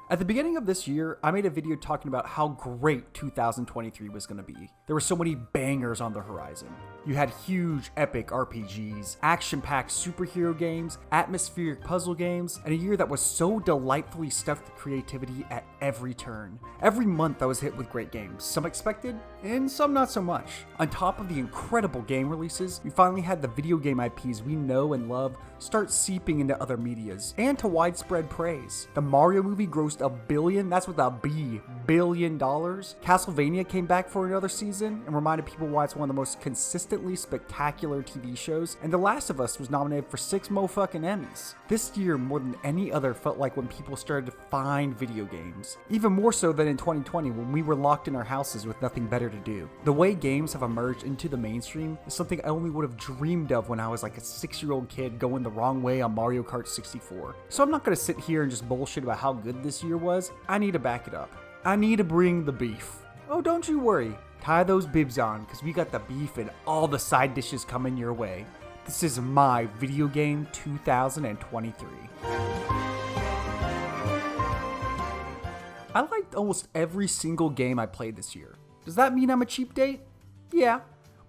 At the beginning of this year, I made a video talking about how great 2023 was going to be. There were so many bangers on the horizon. You had huge, epic RPGs, action-packed superhero games, atmospheric puzzle games, and a year that was so delightfully stuffed with creativity at every turn. Every month I was hit with great games, some expected, and some not so much. On top of the incredible game releases, we finally had the video game IPs we know and love start seeping into other medias, and to widespread praise. The Mario movie grossed $1 billion, that's with a B, $billion. Castlevania came back for another season and reminded people why it's one of the most consistently spectacular TV shows, and The Last of Us was nominated for 6 motherfucking Emmys. This year, more than any other, felt like when people started to find video games. Even more so than in 2020 when we were locked in our houses with nothing better to do. The way games have emerged into the mainstream is something I only would have dreamed of when I was like a 6-year-old kid going the wrong way on Mario Kart 64. So I'm not going to sit here and just bullshit about how good this year was. I need to back it up. I need to bring the beef. Oh, don't you worry. Tie those bibs on, because we got the beef and all the side dishes coming your way. This is my Video Game 2023. I liked almost every single game I played this year. Does that mean I'm a cheap date? Yeah.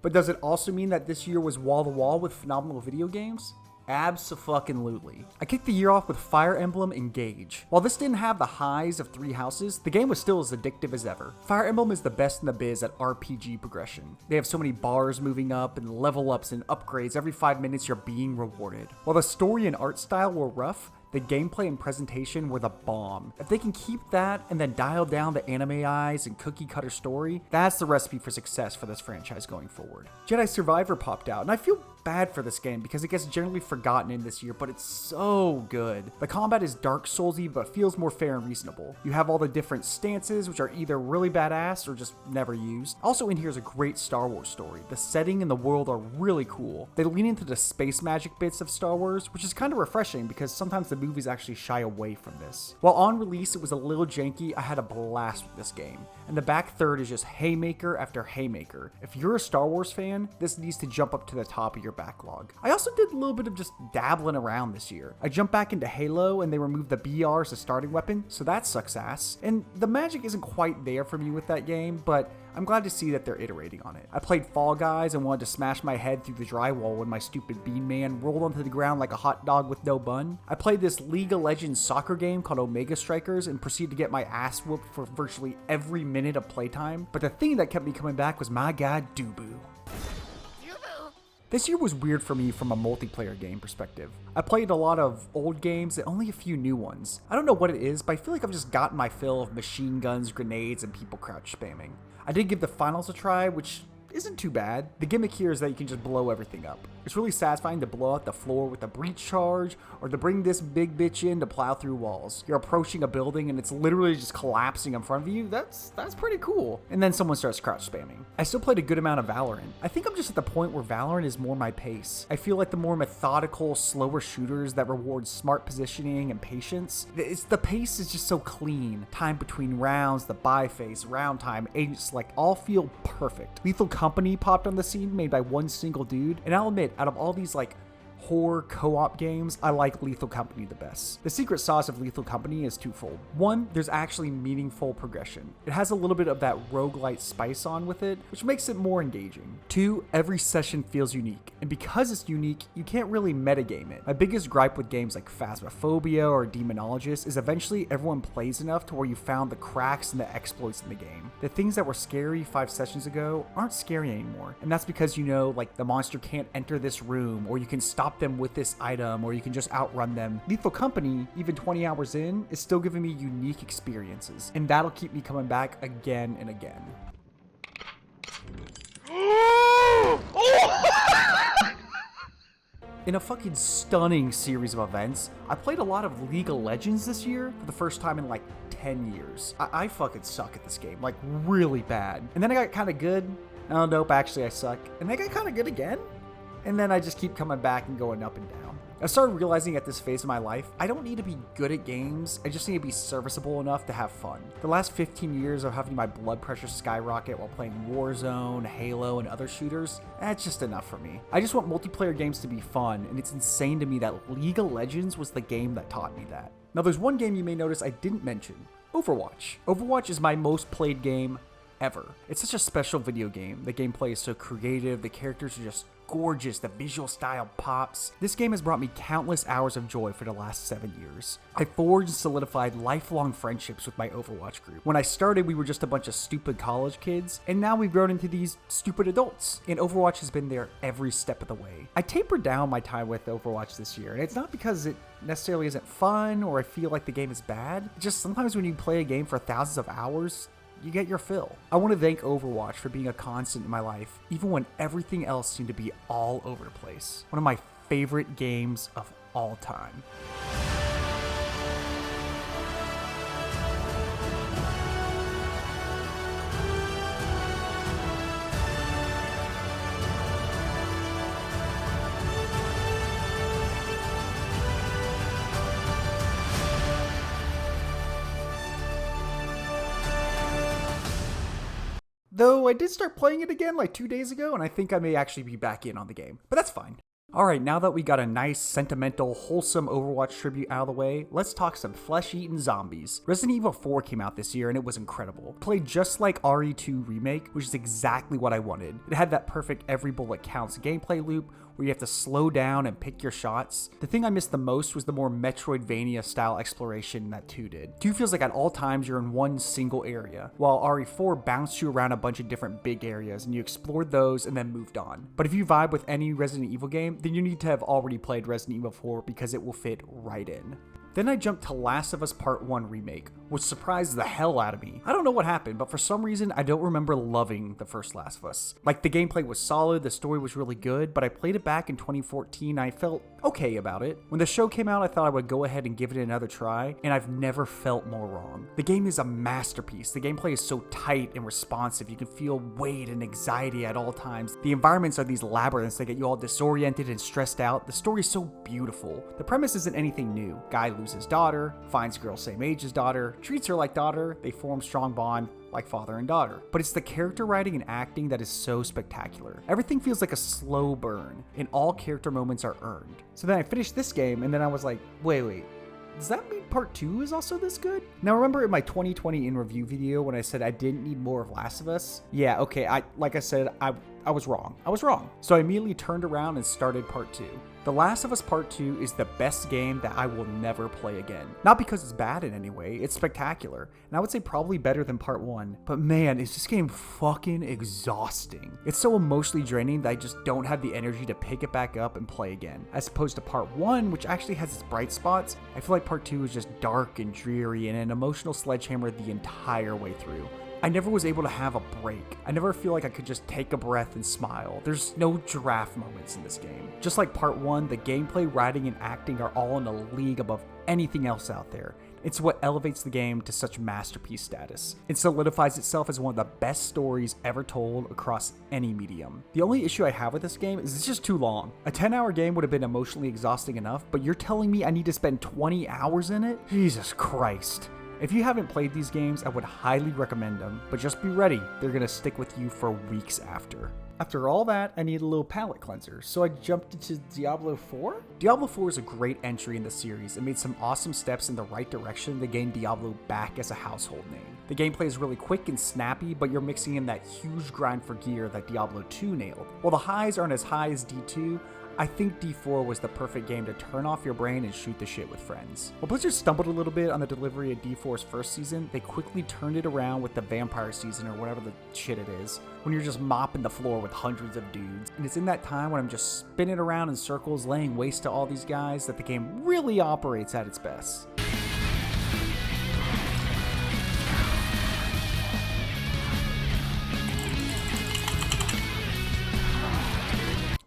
But does it also mean that this year was wall-to-wall with phenomenal video games? Abso-fucking-lutely. I kicked the year off with Fire Emblem Engage. While this didn't have the highs of 3 Houses, the game was still as addictive as ever. Fire Emblem is the best in the biz at RPG progression. They have so many bars moving up and level ups and upgrades. Every 5 minutes you're being rewarded. While the story and art style were rough, the gameplay and presentation were the bomb. If they can keep that and then dial down the anime eyes and cookie cutter story, that's the recipe for success for this franchise going forward. Jedi Survivor popped out, and I feel bad for this game because it gets generally forgotten in this year, but it's so good. The combat is Dark Soulsy, but feels more fair and reasonable. You have all the different stances, which are either really badass or just never used. Also in here is a great Star Wars story. The setting and the world are really cool. They lean into the space magic bits of Star Wars, which is kind of refreshing because sometimes the movies actually shy away from this. While on release it was a little janky, I had a blast with this game. And the back third is just haymaker after haymaker. If you're a Star Wars fan, this needs to jump up to the top of your backlog. I also did a little bit of just dabbling around this year. I jumped back into Halo and they removed the BR as a starting weapon, so that sucks ass. And the magic isn't quite there for me with that game, but I'm glad to see that they're iterating on it. I played Fall Guys and wanted to smash my head through the drywall when my stupid bean man rolled onto the ground like a hot dog with no bun. I played this League of Legends soccer game called Omega Strikers and proceeded to get my ass whooped for virtually every minute of playtime. But the thing that kept me coming back was my guy Dubu. This year was weird for me from a multiplayer game perspective. I played a lot of old games and only a few new ones. I don't know what it is, but I feel like I've just gotten my fill of machine guns, grenades, and people crouch spamming. I did give the finals a try, which isn't too bad. The gimmick here is that you can just blow everything up. It's really satisfying to blow out the floor with a breach charge, or to bring this big bitch in to plow through walls. You're approaching a building and it's literally just collapsing in front of you. That's pretty cool. And then someone starts crouch spamming. I still played a good amount of Valorant. I think I'm just at the point where Valorant is more my pace. I feel like the more methodical, slower shooters that reward smart positioning and patience, the pace is just so clean. Time between rounds, the buy phase, round time, agent select, all feel perfect. Lethal Company popped on the scene made by one single dude, and I'll admit, out of all these like horror co-op games, I like Lethal Company the best. The secret sauce of Lethal Company is twofold. One, there's actually meaningful progression. It has a little bit of that roguelite spice on with it, which makes it more engaging. Two, every session feels unique. And because it's unique, you can't really metagame it. My biggest gripe with games like Phasmophobia or Demonologist is eventually everyone plays enough to where you found the cracks and the exploits in the game. The things that were scary 5 sessions ago aren't scary anymore. And that's because you know, like, the monster can't enter this room, or you can stop them with this item, or you can just outrun them. Lethal Company, even 20 hours in, is still giving me unique experiences, and that'll keep me coming back again and again. In a fucking stunning series of events, I played a lot of League of Legends this year for the first time in like 10 years. I fucking suck at this game, like really bad. And then I got kind of good. Oh nope, actually I suck. And then I got kind of good again. And then I just keep coming back and going up and down. I started realizing at this phase of my life, I don't need to be good at games, I just need to be serviceable enough to have fun. The last 15 years of having my blood pressure skyrocket while playing Warzone, Halo, and other shooters, that's just enough for me. I just want multiplayer games to be fun, and it's insane to me that League of Legends was the game that taught me that. Now there's one game you may notice I didn't mention, Overwatch. Overwatch is my most played game ever. It's such a special video game. The gameplay is so creative, the characters are just gorgeous, the visual style pops. This game has brought me countless hours of joy for the last 7 years. I forged and solidified lifelong friendships with my Overwatch group. When I started, we were just a bunch of stupid college kids, and now we've grown into these stupid adults, and Overwatch has been there every step of the way. I tapered down my time with Overwatch this year, and it's not because it necessarily isn't fun or I feel like the game is bad. It's just sometimes when you play a game for thousands of hours, you get your fill. I want to thank Overwatch for being a constant in my life, even when everything else seemed to be all over the place. One of my favorite games of all time. Though I did start playing it again like 2 days ago, and I think I may actually be back in on the game, but that's fine. Alright, now that we got a nice, sentimental, wholesome Overwatch tribute out of the way, let's talk some flesh-eating zombies. Resident Evil 4 came out this year and it was incredible. Played just like RE2 Remake, which is exactly what I wanted. It had that perfect every bullet counts gameplay loop, where you have to slow down and pick your shots. The thing I missed the most was the more Metroidvania style exploration that 2 did. 2 feels like at all times you're in one single area, while RE4 bounced you around a bunch of different big areas and you explored those and then moved on. But if you vibe with any Resident Evil game, then you need to have already played Resident Evil 4 because it will fit right in. Then I jumped to Last of Us Part 1 Remake, which surprised the hell out of me. I don't know what happened, but for some reason I don't remember loving the first Last of Us. Like, the gameplay was solid, the story was really good, but I played it back in 2014 and I felt okay about it. When the show came out, I thought I would go ahead and give it another try, and I've never felt more wrong. The game is a masterpiece. The gameplay is so tight and responsive. You can feel weight and anxiety at all times. The environments are these labyrinths that get you all disoriented and stressed out. The story is so beautiful. The premise isn't anything new. Guy loses daughter, finds girl same age as daughter, treats her like daughter, they form strong bond like father and daughter. But it's the character writing and acting that is so spectacular. Everything feels like a slow burn, and all character moments are earned. So then I finished this game, and then I was like, wait, does that mean part 2 is also this good? Now remember in my 2020 in review video when I said I didn't need more of Last of Us? Yeah, okay, I was wrong. So I immediately turned around and started part 2. The Last of Us Part 2 is the best game that I will never play again. Not because it's bad in any way, it's spectacular, and I would say probably better than Part 1, but man, is this game fucking exhausting. It's so emotionally draining that I just don't have the energy to pick it back up and play again. As opposed to Part 1, which actually has its bright spots, I feel like Part 2 is just dark and dreary and an emotional sledgehammer the entire way through. I never was able to have a break. I never feel like I could just take a breath and smile. There's no giraffe moments in this game. Just like Part 1, the gameplay, writing, and acting are all in a league above anything else out there. It's what elevates the game to such masterpiece status. It solidifies itself as one of the best stories ever told across any medium. The only issue I have with this game is it's just too long. A 10-hour game would have been emotionally exhausting enough, but you're telling me I need to spend 20 hours in it? Jesus Christ. If you haven't played these games, I would highly recommend them, but just be ready, they're gonna stick with you for weeks after. After all that, I need a little palate cleanser, so I jumped into Diablo 4? Diablo 4 is a great entry in the series and made some awesome steps in the right direction to gain Diablo back as a household name. The gameplay is really quick and snappy, but you're mixing in that huge grind for gear that Diablo 2 nailed. While the highs aren't as high as D2, I think D4 was the perfect game to turn off your brain and shoot the shit with friends. While Blizzard stumbled a little bit on the delivery of D4's first season, they quickly turned it around with the vampire season or whatever the shit it is, when you're just mopping the floor with hundreds of dudes. And it's in that time when I'm just spinning around in circles, laying waste to all these guys, that the game really operates at its best.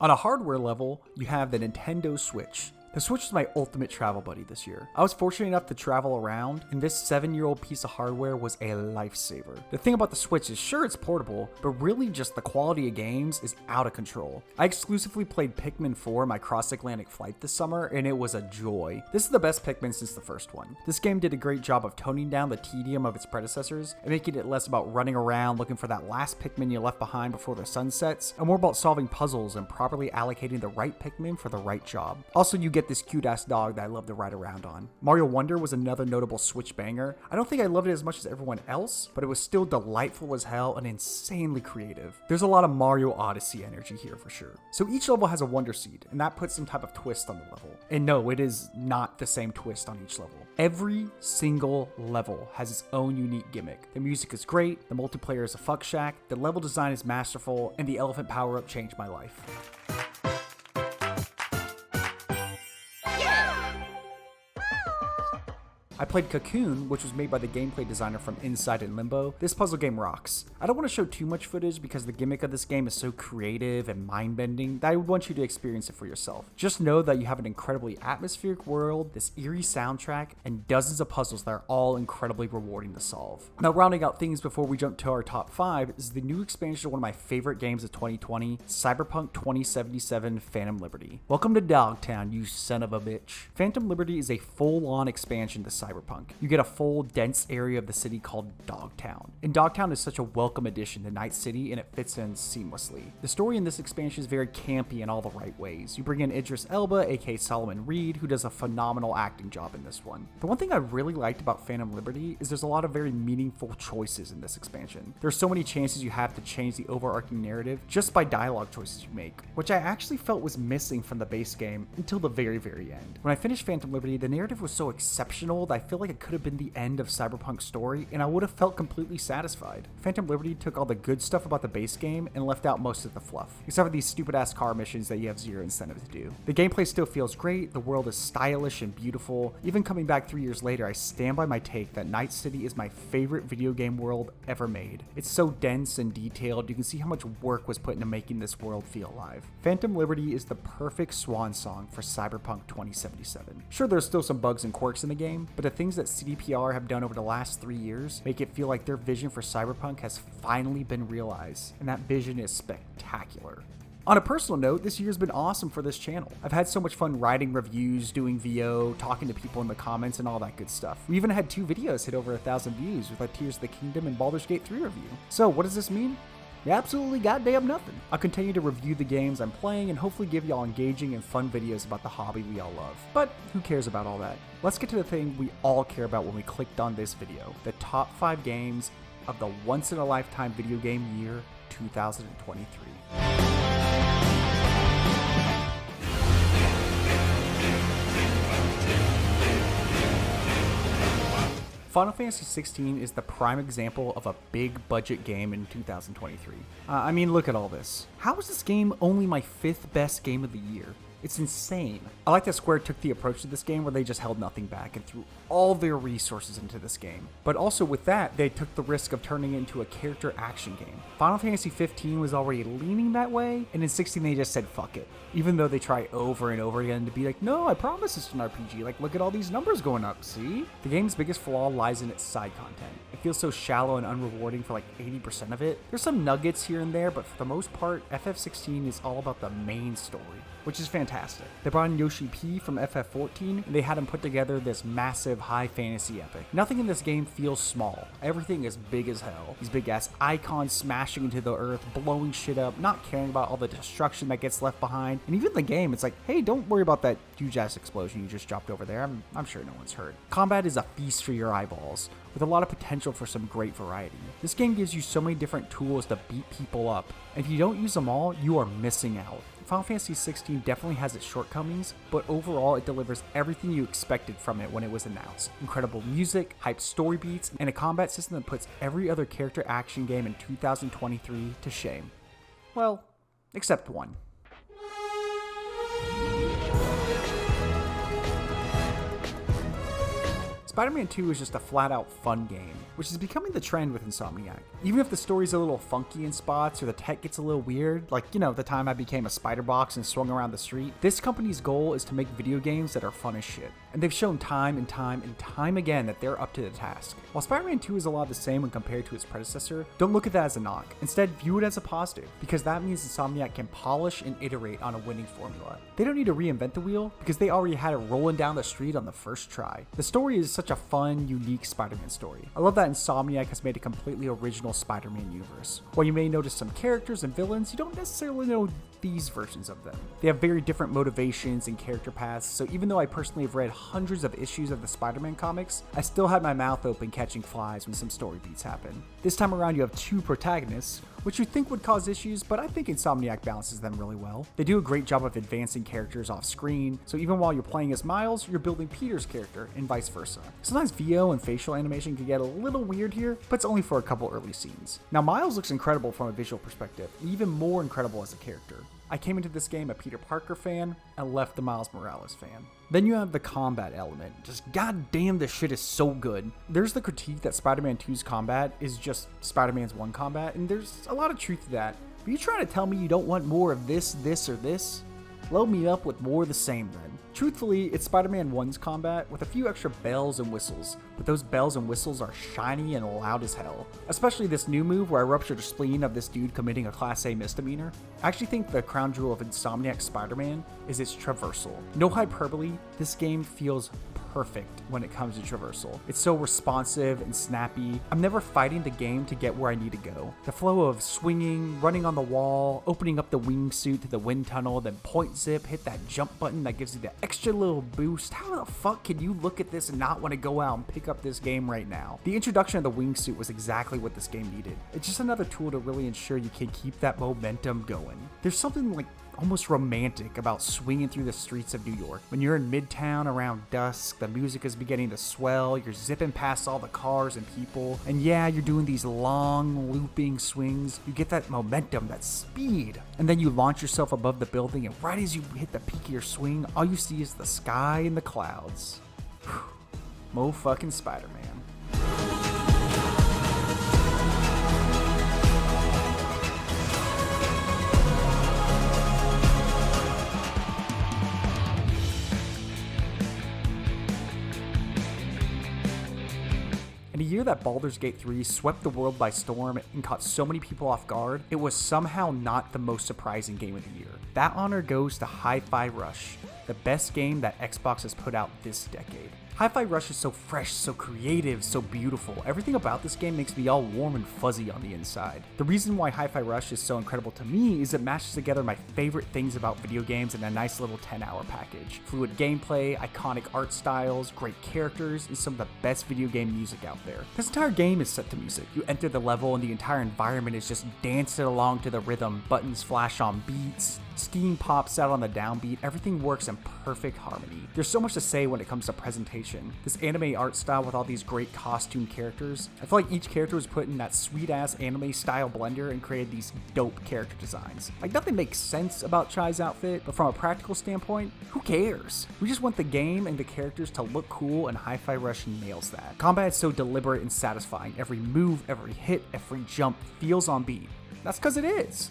On a hardware level, you have the Nintendo Switch. The Switch is my ultimate travel buddy this year. I was fortunate enough to travel around, and this 7-year-old piece of hardware was a lifesaver. The thing about the Switch is, sure, it's portable, but really just the quality of games is out of control. I exclusively played Pikmin 4 my cross-Atlantic flight this summer, and it was a joy. This is the best Pikmin since the first one. This game did a great job of toning down the tedium of its predecessors, and making it less about running around looking for that last Pikmin you left behind before the sun sets, and more about solving puzzles and properly allocating the right Pikmin for the right job. Also, you get get this cute ass dog that I love to ride around on. Mario Wonder was another notable Switch banger. I don't think I loved it as much as everyone else, but it was still delightful as hell and insanely creative. There's a lot of Mario Odyssey energy here for sure. So each level has a Wonder Seed, and that puts some type of twist on the level. And no, it is not the same twist on each level. Every single level has its own unique gimmick. The music is great, the multiplayer is a fuck shack, the level design is masterful, and the elephant power-up changed my life. I played Cocoon, which was made by the gameplay designer from Inside and Limbo. This puzzle game rocks. I don't want to show too much footage because the gimmick of this game is so creative and mind-bending that I would want you to experience it for yourself. Just know that you have an incredibly atmospheric world, this eerie soundtrack, and dozens of puzzles that are all incredibly rewarding to solve. Now, rounding out things before we jump to our top 5 is the new expansion of one of my favorite games of 2020, Cyberpunk 2077 Phantom Liberty. Welcome to Dogtown, you son of a bitch. Phantom Liberty is a full-on expansion to Cyberpunk. You get a full, dense area of the city called Dogtown. And Dogtown is such a welcome addition to Night City, and it fits in seamlessly. The story in this expansion is very campy in all the right ways. You bring in Idris Elba, aka Solomon Reed, who does a phenomenal acting job in this one. The one thing I really liked about Phantom Liberty is there's a lot of very meaningful choices in this expansion. There's so many chances you have to change the overarching narrative just by dialogue choices you make, which I actually felt was missing from the base game until the very, very end. When I finished Phantom Liberty, the narrative was so exceptional that I feel like it could have been the end of Cyberpunk's story, and I would have felt completely satisfied. Phantom Liberty took all the good stuff about the base game and left out most of the fluff, except for these stupid ass car missions that you have zero incentive to do. The gameplay still feels great, the world is stylish and beautiful. Even coming back 3 years later, I stand by my take that Night City is my favorite video game world ever made. It's so dense and detailed, you can see how much work was put into making this world feel alive. Phantom Liberty is the perfect swan song for Cyberpunk 2077. Sure, there's still some bugs and quirks in the game, but the things that CDPR have done over the last 3 years make it feel like their vision for Cyberpunk has finally been realized, and that vision is spectacular. On a personal note, this year's been awesome for this channel. I've had so much fun writing reviews, doing VO, talking to people in the comments, and all that good stuff. We even had 2 videos hit over 1,000 views with a Tears of the Kingdom and Baldur's Gate 3 review. So what does this mean? Absolutely goddamn nothing. I'll continue to review the games I'm playing and hopefully give y'all engaging and fun videos about the hobby we all love. But who cares about all that? Let's get to the thing we all care about when we clicked on this video, the top 5 games of the once-in-a-lifetime video game year 2023. Final Fantasy XVI is the prime example of a big budget game in 2023. I mean, look at all this. How is this game only my 5th best game of the year? It's insane. I like that Square took the approach to this game where they just held nothing back and threw all their resources into this game. But also with that, they took the risk of turning it into a character action game. Final Fantasy 15 was already leaning that way, and in 16 they just said fuck it. Even though they try over and over again to be like, no, I promise it's an RPG, like look at all these numbers going up, see? The game's biggest flaw lies in its side content. It feels so shallow and unrewarding for like 80% of it. There's some nuggets here and there, but for the most part, FF16 is all about the main story, which is fantastic. They brought in Yoshi P from FF14, and they had him put together this massive high fantasy epic. Nothing in this game feels small. Everything is big as hell. These big ass icons smashing into the earth, blowing shit up, not caring about all the destruction that gets left behind. And even the game, it's like, hey, don't worry about that huge ass explosion you just dropped over there. I'm sure no one's hurt. Combat is a feast for your eyeballs, with a lot of potential for some great variety. This game gives you so many different tools to beat people up, and if you don't use them all, you are missing out. Final Fantasy XVI definitely has its shortcomings, but overall it delivers everything you expected from it when it was announced. Incredible music, hyped story beats, and a combat system that puts every other character action game in 2023 to shame. Well, except one. Spider-Man 2 is just a flat-out fun game, which is becoming the trend with Insomniac. Even if the story's a little funky in spots or the tech gets a little weird, like, you know, the time I became a spider box and swung around the street, this company's goal is to make video games that are fun as shit. and they've shown time and time and time again that they're up to the task. While Spider-Man 2 is a lot the same when compared to its predecessor, don't look at that as a knock. Instead, view it as a positive, because that means Insomniac can polish and iterate on a winning formula. They don't need to reinvent the wheel, because they already had it rolling down the street on the first try. The story is such a fun, unique Spider-Man story. I love that Insomniac has made a completely original Spider-Man universe. While you may notice some characters and villains, you don't necessarily know these versions of them. They have very different motivations and character paths, so even though I personally have read hundreds of issues of the Spider-Man comics, I still had my mouth open catching flies when some story beats happen. This time around you have two protagonists, which you think would cause issues, but I think Insomniac balances them really well. They do a great job of advancing characters off screen, so even while you're playing as Miles, you're building Peter's character, and vice versa. Sometimes VO and facial animation can get a little weird here, but it's only for a couple early scenes. Now Miles looks incredible from a visual perspective, and even more incredible as a character. I came into this game a Peter Parker fan, and left the Miles Morales fan. Then you have the combat element. Just goddamn, this shit is so good. There's the critique that Spider-Man 2's combat is just Spider-Man's 1 combat, and there's a lot of truth to that. Are you trying to tell me you don't want more of this, or this? Load me up with more of the same then. Truthfully, it's Spider-Man 1's combat with a few extra bells and whistles, but those bells and whistles are shiny and loud as hell. Especially this new move where I ruptured the spleen of this dude committing a Class A misdemeanor. I actually think the crown jewel of Insomniac Spider-Man is its traversal. No hyperbole, this game feels perfect when it comes to traversal. It's so responsive and snappy. I'm never fighting the game to get where I need to go. The flow of swinging, running on the wall, opening up the wingsuit to the wind tunnel, then point zip, hit that jump button that gives you the extra little boost. How the fuck can you look at this and not want to go out and pick up this game right now? The introduction of the wingsuit was exactly what this game needed. It's just another tool to really ensure you can keep that momentum going. There's something like almost romantic about swinging through the streets of New York. When you're in Midtown around dusk, the music is beginning to swell, you're zipping past all the cars and people, and yeah, you're doing these long looping swings. You get that momentum, that speed, and then you launch yourself above the building, and right as you hit the peak of your swing, all you see is the sky and the clouds. Mo fucking Spider-Man. In a year that Baldur's Gate 3 swept the world by storm and caught so many people off guard, it was somehow not the most surprising game of the year. That honor goes to Hi-Fi Rush, the best game that Xbox has put out this decade. Hi-Fi Rush is so fresh, so creative, so beautiful. Everything about this game makes me all warm and fuzzy on the inside. The reason why Hi-Fi Rush is so incredible to me is it mashes together my favorite things about video games in a nice little 10-hour package. Fluid gameplay, iconic art styles, great characters, and some of the best video game music out there. This entire game is set to music. You enter the level and the entire environment is just dancing along to the rhythm. Buttons flash on beats, steam pops out on the downbeat, everything works in perfect harmony. There's so much to say when it comes to presentation. This anime art style with all these great costume characters. I feel like each character was put in that sweet ass anime style blender and created these dope character designs. Like nothing makes sense about Chai's outfit, but from a practical standpoint, who cares? We just want the game and the characters to look cool, and Hi-Fi Rush nails that. Combat is so deliberate and satisfying. Every move, every hit, every jump feels on beat. That's because it is.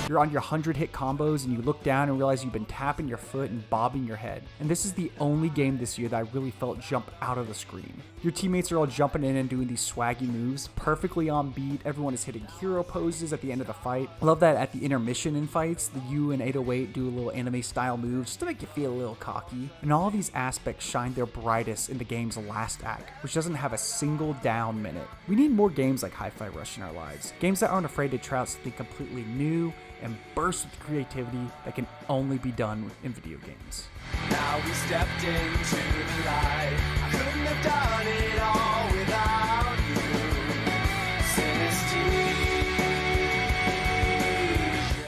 You're on your 100-hit combos and you look down and realize you've been tapping your foot and bobbing your head. And this is the only game this year that I really felt jump out of the screen. Your teammates are all jumping in and doing these swaggy moves, perfectly on beat. Everyone is hitting hero poses at the end of the fight. I love that at the intermission in fights, the you and 808 do a little anime style moves just to make you feel a little cocky. And all these aspects shine their brightest in the game's last act, which doesn't have a single down minute. We need more games like Hi-Fi Rush in our lives. Games that aren't afraid to try out something completely new and burst with creativity that can only be done in video games. Now we stepped into the light. I couldn't have done it all without you. Synesthesia.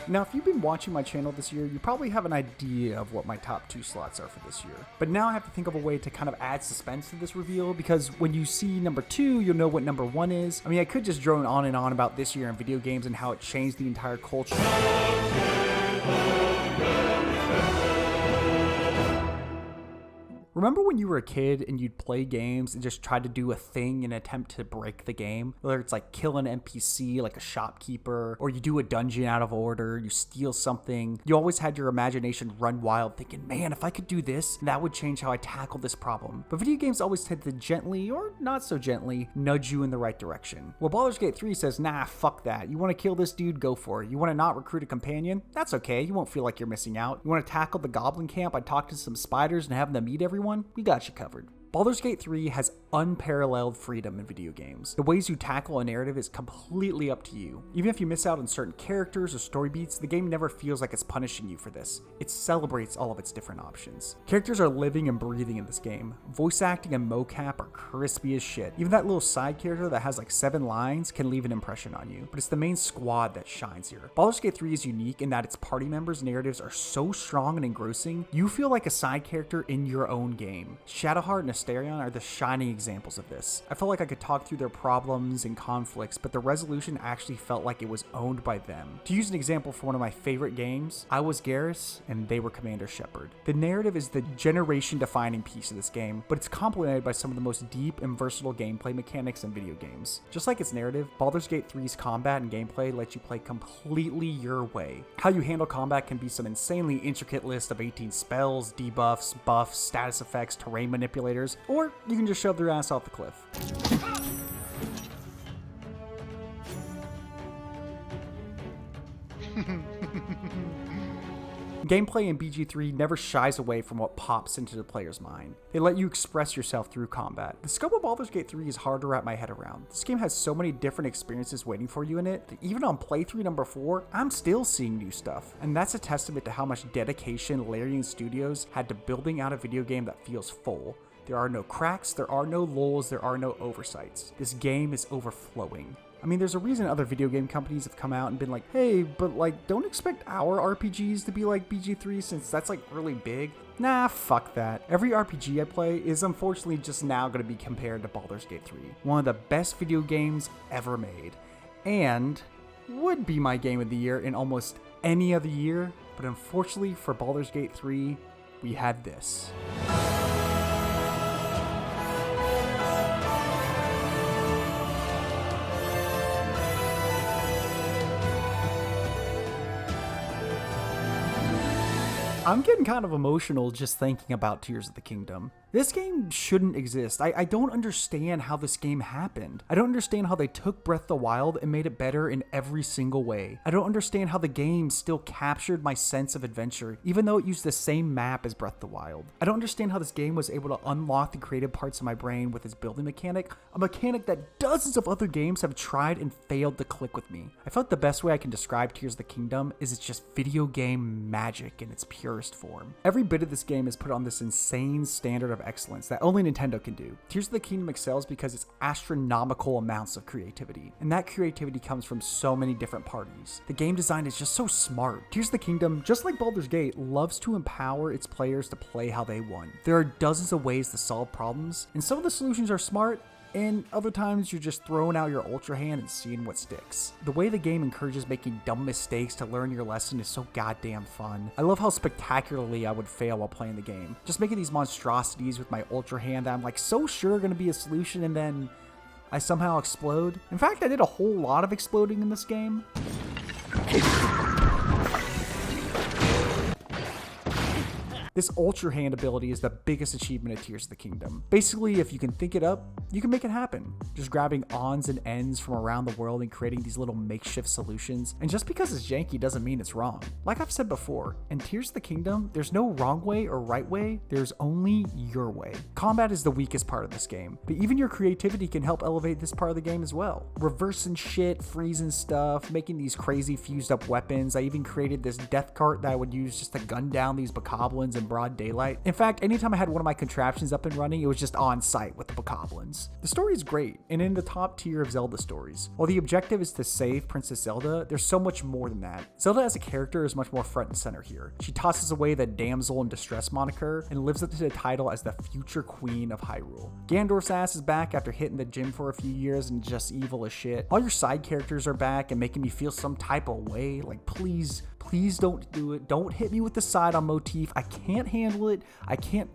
Now, if you've been watching my channel this year, you probably have an idea of what my top 2 slots are for this year. But now I have to think of a way to kind of add suspense to this reveal, because when you see number 2, you'll know what number 1 is. I mean, I could just drone on and on about this year in video games and how it changed the entire culture. Remember when you were a kid and you'd play games and just try to do a thing in an attempt to break the game? Whether it's like kill an NPC like a shopkeeper, or you do a dungeon out of order, you steal something. You always had your imagination run wild thinking, man, if I could do this, that would change how I tackle this problem. But video games always tend to gently, or not so gently, nudge you in the right direction. Well, Baldur's Gate 3 says, nah, fuck that. You want to kill this dude? Go for it. You want to not recruit a companion? That's okay. You won't feel like you're missing out. You want to tackle the goblin camp by talking to some spiders and having them eat everyone? We got you covered. Baldur's Gate 3 has unparalleled freedom in video games. The ways you tackle a narrative is completely up to you. Even if you miss out on certain characters or story beats, the game never feels like it's punishing you for this. It celebrates all of its different options. Characters are living and breathing in this game. Voice acting and mocap are crispy as shit. Even that little side character that has like 7 lines can leave an impression on you, but it's the main squad that shines here. Baldur's Gate 3 is unique in that its party members' narratives are so strong and engrossing, you feel like a side character in your own game. Shadowheart and Asterion are the shining examples of this. I felt like I could talk through their problems and conflicts, but the resolution actually felt like it was owned by them. To use an example for one of my favorite games, I was Garrus and they were Commander Shepard. The narrative is the generation-defining piece of this game, but it's complemented by some of the most deep and versatile gameplay mechanics in video games. Just like its narrative, Baldur's Gate 3's combat and gameplay let you play completely your way. How you handle combat can be some insanely intricate list of 18 spells, debuffs, buffs, status effects, terrain manipulators, or you can just shove their ass off the cliff. Gameplay in BG3 never shies away from what pops into the player's mind. They let you express yourself through combat. The scope of Baldur's Gate 3 is hard to wrap my head around. This game has so many different experiences waiting for you in it that even on playthrough number 4, I'm still seeing new stuff. And that's a testament to how much dedication Larian Studios had to building out a video game that feels full. There are no cracks, there are no lulls, there are no oversights. This game is overflowing. I mean, there's a reason other video game companies have come out and been like, hey, but like, don't expect our RPGs to be like BG3 since that's like really big. Nah, fuck that. Every RPG I play is unfortunately just now going to be compared to Baldur's Gate 3. One of the best video games ever made. And would be my game of the year in almost any other year. But unfortunately for Baldur's Gate 3, we had this. I'm getting kind of emotional just thinking about Tears of the Kingdom. This game shouldn't exist. I don't understand how this game happened. I don't understand how they took Breath of the Wild and made it better in every single way. I don't understand how the game still captured my sense of adventure, even though it used the same map as Breath of the Wild. I don't understand how this game was able to unlock the creative parts of my brain with its building mechanic, a mechanic that dozens of other games have tried and failed to click with me. I felt the best way I can describe Tears of the Kingdom is it's just video game magic in its purest form. Every bit of this game is put on this insane standard of excellence that only Nintendo can do. Tears of the Kingdom excels because it's astronomical amounts of creativity, and that creativity comes from so many different parties. The game design is just so smart. Tears of the Kingdom, just like Baldur's Gate, loves to empower its players to play how they want. There are dozens of ways to solve problems, and some of the solutions are smart, and other times you're just throwing out your Ultra Hand and seeing what sticks. The way the game encourages making dumb mistakes to learn your lesson is so goddamn fun. I love how spectacularly I would fail while playing the game. Just making these monstrosities with my Ultra Hand that I'm like so sure are going to be a solution, and then I somehow explode. In fact, I did a whole lot of exploding in this game. This Ultra Hand ability is the biggest achievement of Tears of the Kingdom. Basically, if you can think it up, you can make it happen. Just grabbing ons and ends from around the world and creating these little makeshift solutions. And just because it's janky doesn't mean it's wrong. Like I've said before, in Tears of the Kingdom, there's no wrong way or right way, there's only your way. Combat is the weakest part of this game, but even your creativity can help elevate this part of the game as well. Reversing shit, freezing stuff, making these crazy fused up weapons. I even created this death cart that I would use just to gun down these bokoblins in broad daylight. In fact, anytime I had one of my contraptions up and running, it was just on site with the bokoblins. The story is great, and in the top tier of Zelda stories. While the objective is to save Princess Zelda, there's so much more than that. Zelda as a character is much more front and center here. She tosses away the damsel in distress moniker and lives up to the title as the future queen of Hyrule. Ganondorf's ass is back after hitting the gym for a few years and just evil as shit. All your side characters are back and making me feel some type of way. Like, please don't do it. Don't hit me with the side-on motif. I can't handle it. I can't.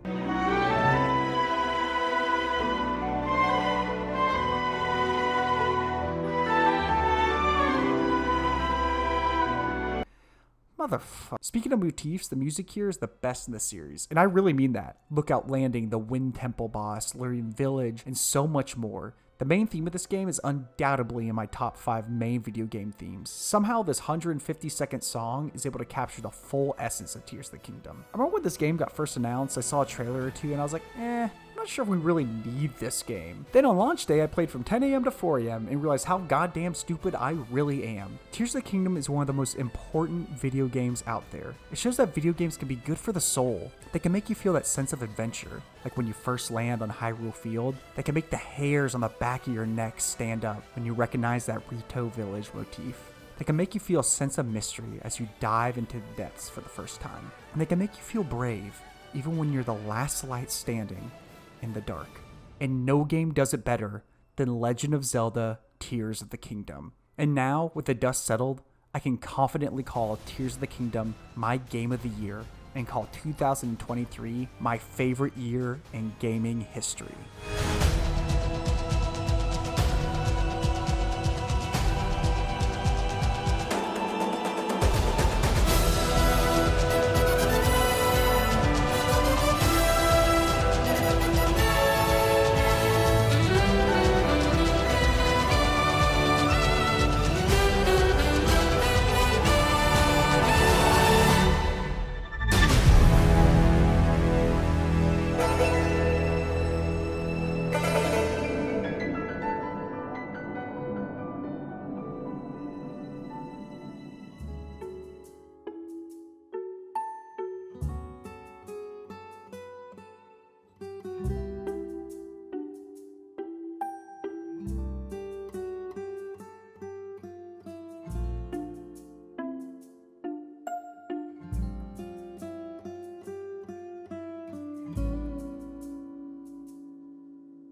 Motherfucker. Speaking of motifs, the music here is the best in the series, and I really mean that. Lookout Landing, the Wind Temple boss, Lyrian Village, and so much more. The main theme of this game is undoubtedly in my top 5 main video game themes. Somehow this 150-second song is able to capture the full essence of Tears of the Kingdom. I remember when this game got first announced, I saw a trailer or two and I was like, I'm not sure if we really need this game. Then on launch day, I played from 10 a.m. to 4 a.m. and realized how goddamn stupid I really am. Tears of the Kingdom is one of the most important video games out there. It shows that video games can be good for the soul. They can make you feel that sense of adventure, like when you first land on Hyrule Field. They can make the hairs on the back of your neck stand up when you recognize that Rito Village motif. They can make you feel a sense of mystery as you dive into the depths for the first time. And they can make you feel brave, even when you're the last light standing in the dark. And no game does it better than Legend of Zelda Tears of the Kingdom. And now, with the dust settled, I can confidently call Tears of the Kingdom my game of the year and call 2023 my favorite year in gaming history.